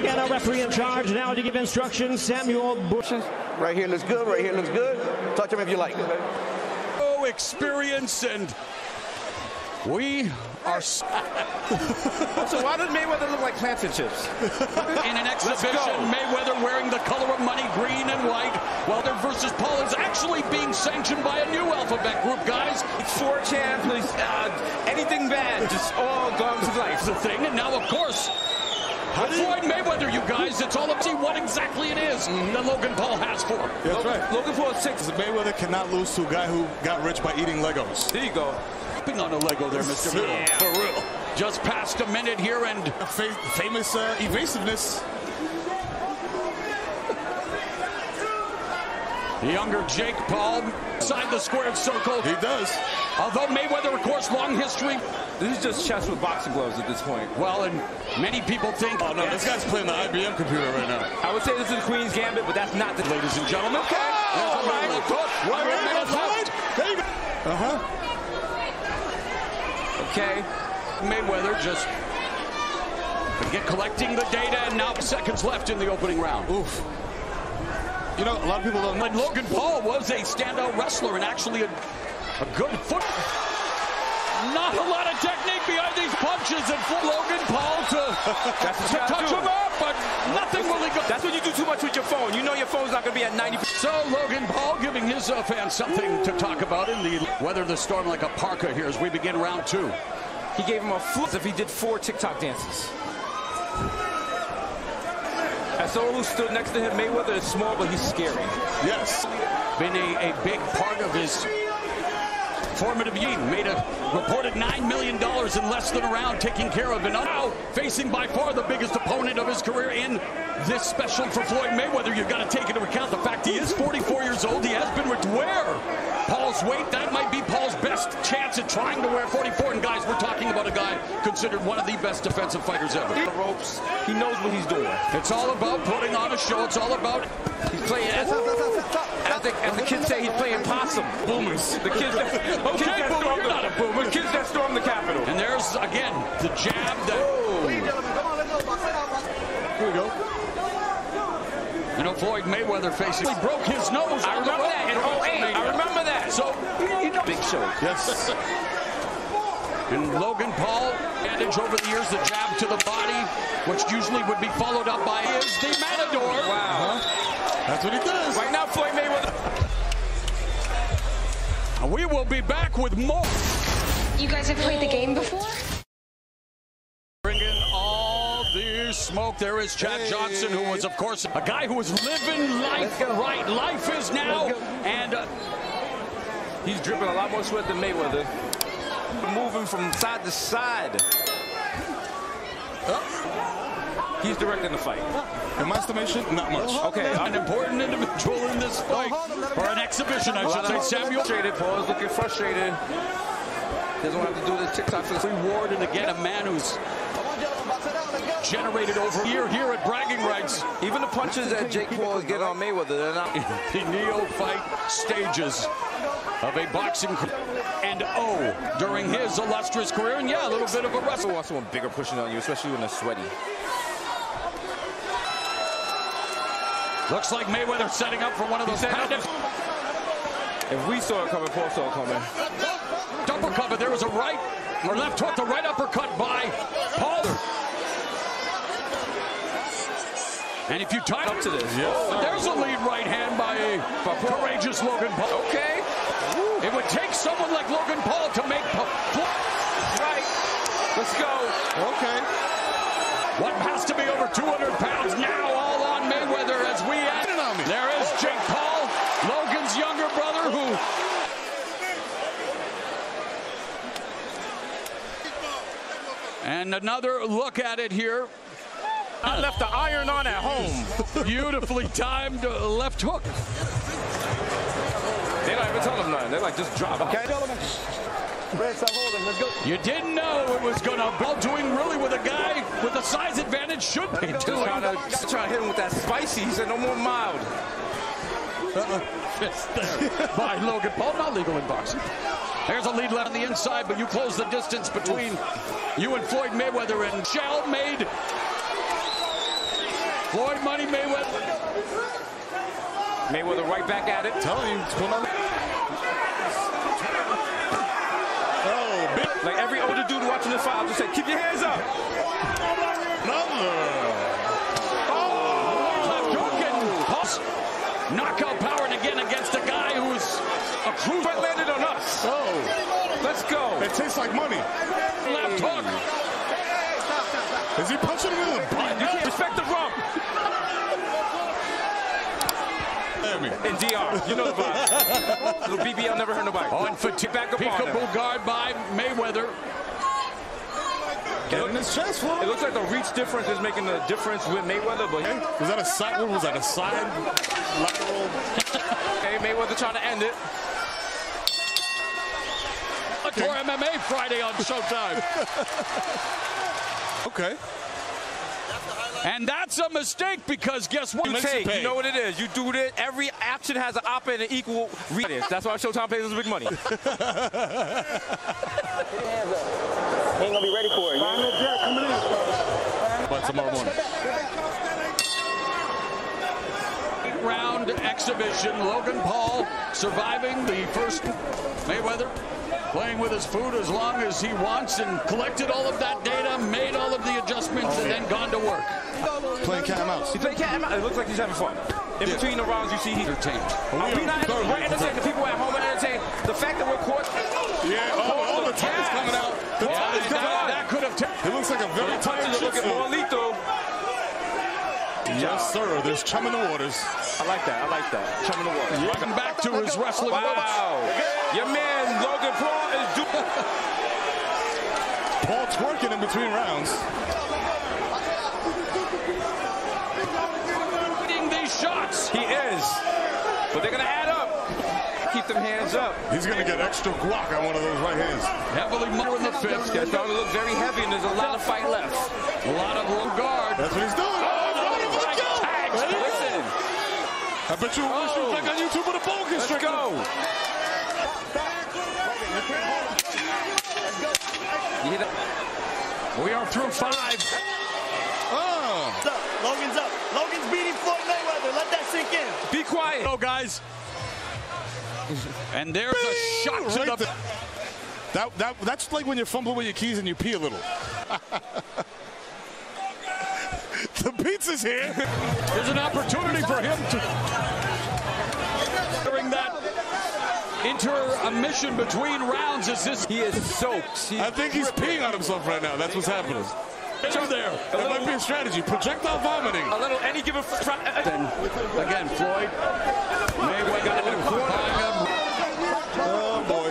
again, our referee in charge now to give instructions, Samuel Bush. Right here looks good, right here looks good. Touch him if you like. Oh, experience, and we are... So why does Mayweather look like plantain chips? In an exhibition, Mayweather wearing the color of money, green and white, while their versus Paul is actually being sanctioned by a new alphabet group, guys. 4chan, please, anything bad, just all gone to life. The thing, and now, of course, Floyd Mayweather, you guys, it's all up to see what exactly it is that Logan Paul has for. That's right. Logan Paul is 6. Mayweather cannot lose to a guy who got rich by eating Legos. There you go. On a Lego there, Mr. Yeah. For real. Just past a minute here, and famous evasiveness. Younger Jake Paul inside the squared circle. He does. Although Mayweather, of course, long history. This is just chess with boxing gloves at this point. Well, and many people think... Oh, no, this guy's playing the IBM computer right now. I would say this is Queen's Gambit, but that's not the... Ladies and gentlemen. Okay. There's a left hook. 1 minute left. There you go. Okay. Mayweather just collecting the data, and now seconds left in the opening round. Oof. You know, a lot of people don't know. And Logan Paul was a standout wrestler and actually a good foot. Not a lot of technique behind these punches, and for Logan Paul to touch him up, but nothing really good. That's when you do too much with your phone. You know your phone's not going to be at 90%. So Logan Paul giving his fans something to talk about in the weather the storm like a parka here as we begin round 2. He gave him a flip if he did 4 TikTok dances. As someone who stood next to him, Mayweather is small, but he's scary. Yes. Been a big part of his formative year. Made a reported $9 million in less than a round, taking care of, and now facing by far the biggest opponent of his career in this special for Floyd Mayweather. You've got to take into account the fact he is 44 years old. He has been to wear Paul's weight. That might be Paul's best chance at trying to wear 44. And guys, we're talking about a guy considered one of the best defensive fighters ever. The ropes. He knows what he's doing. It's all about putting on a show. It's all about he's playing as the kids say, he's playing possum. Boomers. The kids that storm the Capitol. And there's again the jab that. Here we go. You know, Floyd Mayweather facing. He broke his nose. I remember that in 08. I remember that. So, big show. Yes. And Logan Paul, advantage over the years, the jab to the body, which usually would be followed up by his Dismayado. Wow. That's what he does. Right now, Floyd Mayweather. We will be back with more. You guys have played the game before? Bringing all the smoke. There is Chad Johnson, who was, of course, a guy who was living life right. Life is now. And he's dripping a lot more sweat than Mayweather. Moving from side to side. He's directing the fight. In my estimation, not much. Okay. An important individual in this fight. Or an exhibition, I should say. Samuel. Paul is looking frustrated. Doesn't want to have to do this TikTok for this reward. And again, a man who's generated over a year here at bragging rights. Even the punches that Jake Paul is getting on Mayweather, they're not. The neophyte stages of a boxing and during his illustrious career. And yeah, a little bit of a wrestler. Want someone bigger pushing on you, especially when they're sweaty. Looks like Mayweather setting up for one of those. If we saw it coming, Paul saw it coming. Uppercut, but there was a right or left hook, the right uppercut by Paul. And if you tie up to this, there's a lead right hand by a courageous Logan Paul. Okay. It would take someone like Logan Paul to make right. Let's go. Okay. What has to be over 200 pounds now, all on Mayweather as we add it on me. There is Jake Paul, Logan's younger brother, who and another look at it here. I left the iron on at home. Beautifully timed left hook. They don't even tell him nothing. They're like, just drop. Okay. You didn't know it was going to be doing really with a guy with a size advantage should be doing. Trying to hit him with that spicy. He said no more mild. Fist there by Logan Paul. Not legal in boxing. There's a lead left on the inside, but you close the distance between you and Floyd Mayweather, and Shell made Floyd Money Mayweather. Mayweather right back at it. Telling you, oh, big. Like every older dude watching this fight, I'll just say, keep your hands up. Knockout power, and again against a guy who's a cruise. Fight landed on us. Oh, let's go. It tastes like money. Left hook. Is he punching him in the butt? You can't respect the rump. In DR, you know the vibe. Little BBL never hurt nobody. On fatigue, back up peekaboo guard by Mayweather. Get in his chest, Floyd. It looks like the reach difference is making a difference with Mayweather, but was that a side? What was that? A side lateral? Hey, Mayweather trying to end it. For MMA Friday on Showtime. Okay. And that's a mistake because guess what? You know what it is. You do this. Every action has an op and an equal reading. That's why Showtime pays us big money. He ain't gonna be ready for it. But tomorrow morning. Round exhibition. Logan Paul surviving the first. Mayweather playing with his food as long as he wants and collected all of that data, made all of the adjustments, and then gone to work. Playing cat and mouse. He's playing cat and mouse. It looks like he's having fun. In between the rounds, you see he's entertained. We're entertaining. The people at home are entertained. The fact that we're caught. Yeah, all the tongue is coming out. The tongue is coming out. That could have taken. It looks like a very tired look at more lethal. Yes, sir. There's chum in the waters. I like that. I like that. Chum in the waters. Welcome back to his wrestling roots. Wow. Your man, Logan Paul, is doing. Paul twerking in between rounds. These shots. He is. But they're going to add up. Keep them hands up. He's going to get extra guac on one of those right hands. Heavily more in the fifth. That's starting to look very heavy, and there's a lot of fight left. A lot of low guard. That's what he's doing. Listen. I bet you wish you was back on YouTube with a boa constrictor. Let's go. We are through 5. Oh. Logan's up. Logan's beating Floyd Mayweather. Let that sink in. Be quiet. Go, guys. And there's a shot to the... That's like when you're fumbling with your keys and you pee a little. The pizza's here. There's an opportunity for him to... During that intermission between rounds, is this... He is soaked. I think he's peeing on himself right now. That's what's happening. There. That might be a strategy. Projectile vomiting. A little any given... Again, Floyd. Mayweather. Oh, boy.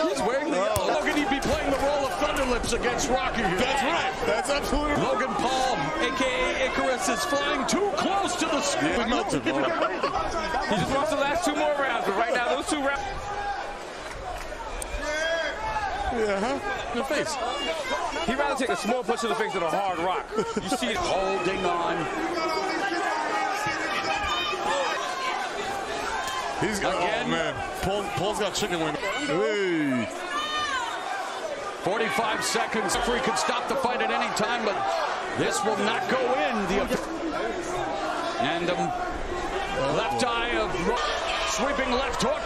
He's wearing the... Logan, he'd be playing the role of Thunderlips against Rocky here. That's right. That's absolutely right. Logan Paul, a.k.a. Icarus, is flying too close to the screen. Yeah, melted, bro. He just wants the last 2 more rounds, but right now, those 2 rounds... Yeah, in the face. He'd rather take a small punch to the face than a hard rock. You see it holding on. He's got, again. Oh, man. Paul's got chicken wing. Hey. 45 seconds. Referee could stop the fight at any time, but this will not go in. And left eye of sweeping left hook.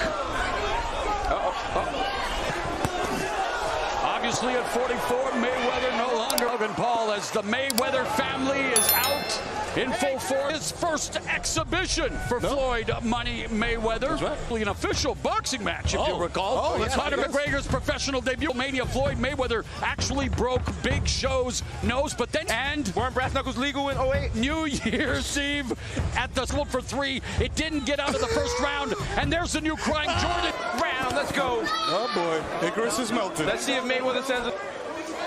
Obviously at 44, Mayweather no longer. Logan Paul, as the Mayweather family is out in full force. His first exhibition for Floyd Money Mayweather. Right. An official boxing match, if you recall. It's Conor McGregor's professional debut. Mania Floyd Mayweather actually broke Big Show's nose, but then... And weren't brass knuckles legal in 08? New Year's Eve at the split for 3. It didn't get out of the first round, and there's the new crying Jordan. Round, let's go. Oh, boy. Icarus is melted. Let's see if Mayweather sends it.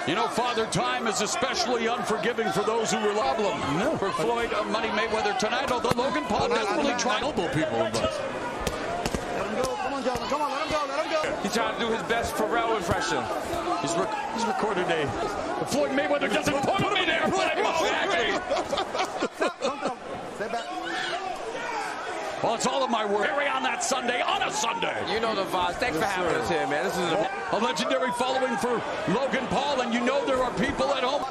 You know, Father Time is especially unforgiving for those who were problem for Floyd Money Mayweather tonight, although Logan Paul desperately tried to elbow people. Let him go. Come on, Jordan. Come on, let him go. Let him go. He's trying to do his best Pharrell impression. He's recorded a... Floyd Mayweather doesn't put me there. Stay back. Well, It's all of my work. Carry on that Sunday on a Sunday. You know the vibes. Thanks for having us here, man. This is A legendary following for Logan Paul, and you know there are people at home.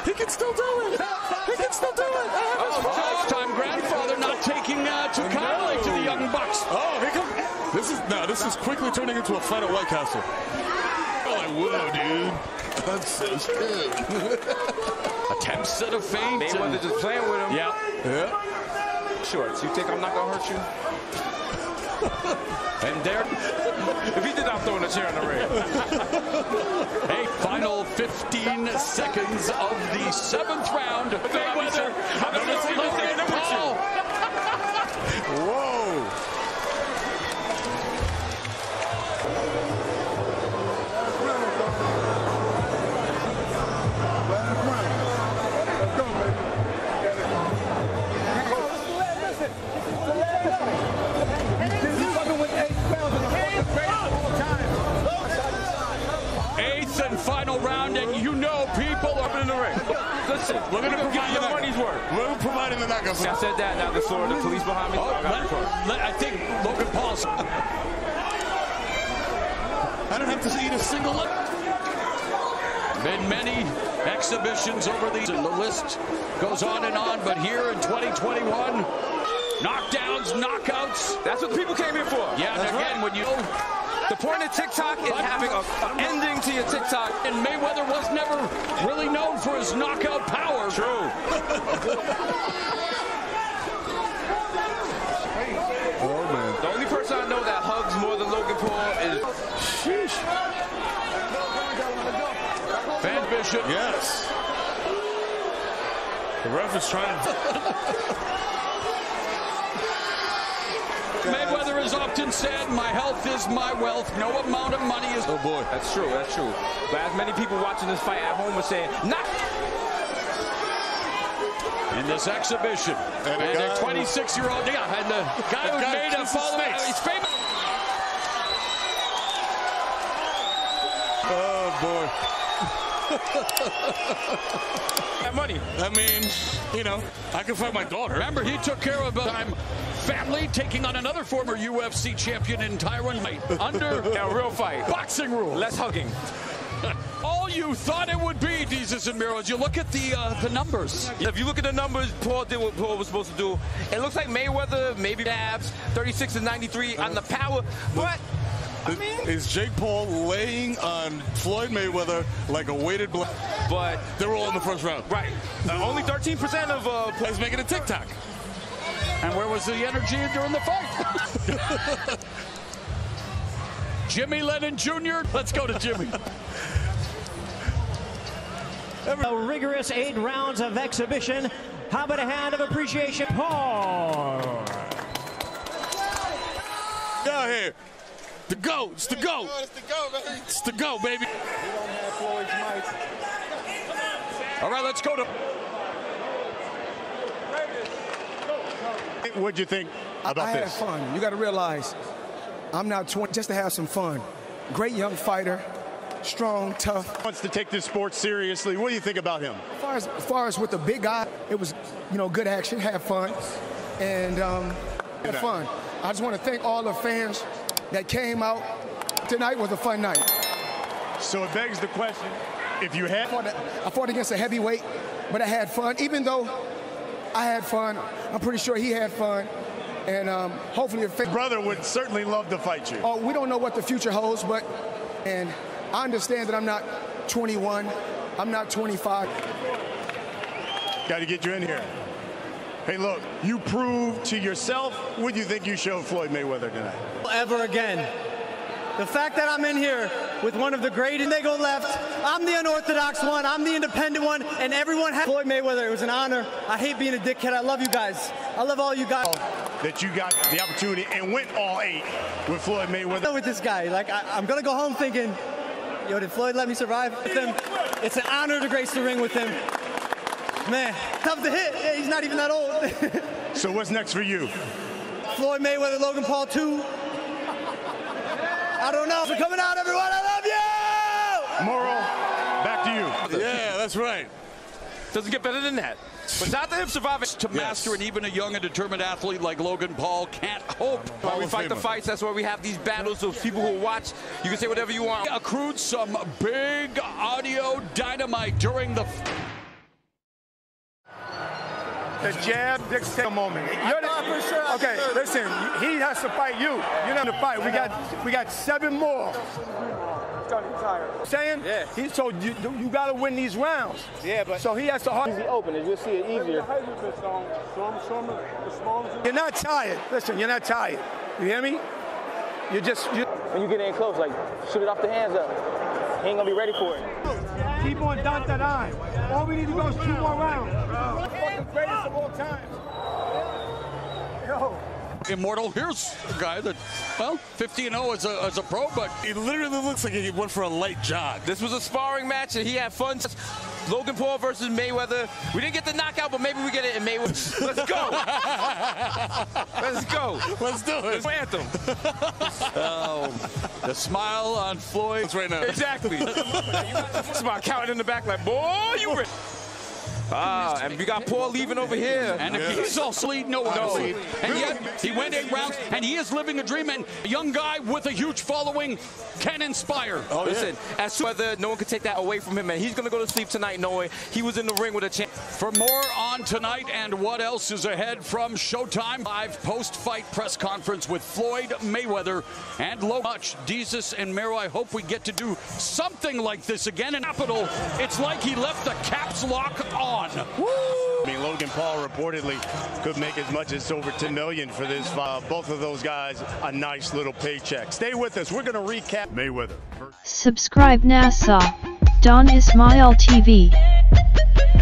He can still do it. He can still do it. First-time grandfather not taking too kindly to the young bucks. Oh, here comes. This is quickly turning into a fight at White Castle. Oh, I will, dude. That's so good. Attempts at a feint. Mayweather just playing with him. Yeah. Shorts. You think I'm not gonna hurt you? And there. If he did, I'm throwing a chair in the ring. A final 15 seconds of the 7th round. Mayweather. Logan Paul. Whoa. Eighth and final round, and you know people are in the ring. Listen, we're gonna get your money's worth. We're providing the knockouts. I said that. Now the police behind me. I think Logan Paul's. I don't have to eat a single look. Been many exhibitions over these, and the list goes on and on. But here in 2021, knockdowns, knockouts. That's what people came here for. Yeah, and again, when you. The point of TikTok is having an ending to your TikTok. And Mayweather was never really known for his knockout power. True. Oh, man. The only person I know that hugs more than Logan Paul is... Sheesh. Van Bishop. Yes. The ref is trying to... Mayweather has often said, my health is my wealth. No amount of money is... Oh, boy. That's true, that's true. But as many people watching this fight at home are saying, not... In this exhibition. And a 26-year-old... Yeah, and the guy who made a follow... He's famous. Oh, boy. That money. I mean, you know, I can fight my daughter. Remember, he took care of a family, taking on another former UFC champion in Tyron under A real fight. boxing rules. Less hugging. All you thought it would be, Jesus and Miros. You look at the numbers. If you look at the numbers, Paul did what Paul was supposed to do. It looks like Mayweather, maybe abs, 36 and 93 on the power, but I mean, is Jake Paul laying on Floyd Mayweather like a weighted blanket? but They were all in the first round. right. Only 13% of He's making a TikTok. And where was the energy during the fight? Jimmy Lennon Jr. Let's go to Jimmy. A rigorous 8 rounds of exhibition. How about a hand of appreciation, Paul? Get out here. The GOAT. It's the GOAT. It's the go, baby. It's the GOAT, baby. We don't have Floyd's mics. All right, let's go to... What'd you think about I had this? fun. You got to realize, I'm not 20, just to have some fun. Great young fighter, strong, tough. Wants to take this sport seriously. What do you think about him? As far as with the big guy, it was, good action, have fun, and had fun. I just want to thank all the fans that came out. Tonight was a fun night. So it begs the question, if you had... I fought against a heavyweight, but I had fun. Even though I had fun, I'm pretty sure he had fun. And hopefully... His brother would certainly love to fight you. Oh, we don't know what the future holds, and I understand that I'm not 21. I'm not 25. Got to get you in here. Hey, look, you proved to yourself what you think you showed Floyd Mayweather tonight. Ever again. The fact that I'm in here with one of the great, and they go left, I'm the unorthodox one, I'm the independent one, and everyone has Floyd Mayweather. It was an honor. I hate being a dickhead. I love you guys. I love all you guys. That you got the opportunity and went all 8 with Floyd Mayweather. With this guy, like I'm gonna go home thinking, yo, did Floyd let me survive with him? It's an honor to grace the ring with him. Man, tough to hit. Yeah, he's not even that old. So what's next for you? Floyd Mayweather, Logan Paul 2. I don't know. For coming out, everyone. I love you. Moral, back to you. Yeah, that's right. Doesn't get better than that. But shout out to him surviving. To master and even a young and determined athlete like Logan Paul can't hope. When we fight the fights, that's why we have these battles. Those people who watch, you can say whatever you want. Accrued some big audio dynamite during the jab dictates the moment. Okay, listen, he has to fight you. You're not to fight. We got 7 more. Saying? Yeah. He told you got to win these rounds. Yeah, but so he has to easy open. You'll see it easier. You're not tired. Listen, you're not tired. You hear me? You're just when you get in close, like shoot it off the hands up. He ain't gonna be ready for it. Keep on dot that eye. All we need to go is 2 more rounds. Fucking greatest of all time. Yo. Immortal. Here's a guy that, well, 50-0 as a pro, but he literally looks like he went for a light jog. This was a sparring match, and he had fun. Logan Paul versus Mayweather. We didn't get the knockout, but maybe we get it in Mayweather. Let's go. Let's go. Let's do it. Let's anthem. The smile on Floyd right now. Exactly. Smile counting in the back like, boy, you ready. And we got Paul leaving over here. And he's also leading no. And yet he went 8 rounds, and he is living a dream. And a young guy with a huge following can inspire. Oh, listen, as to whether no one could take that away from him, and he's going to go to sleep tonight knowing he was in the ring with a champ. For more on tonight and what else is ahead from Showtime, live post-fight press conference with Floyd Mayweather and Logan. Much, Jesus and Mero, I hope we get to do something like this again in Capital. It's like he left the caps lock on. Woo! I mean, Logan Paul reportedly could make as much as over $10 million for this. Both of those guys, a nice little paycheck. Stay with us. We're going to recap Mayweather. Subscribe NASA, Don Ismail TV.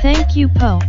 Thank you, Po.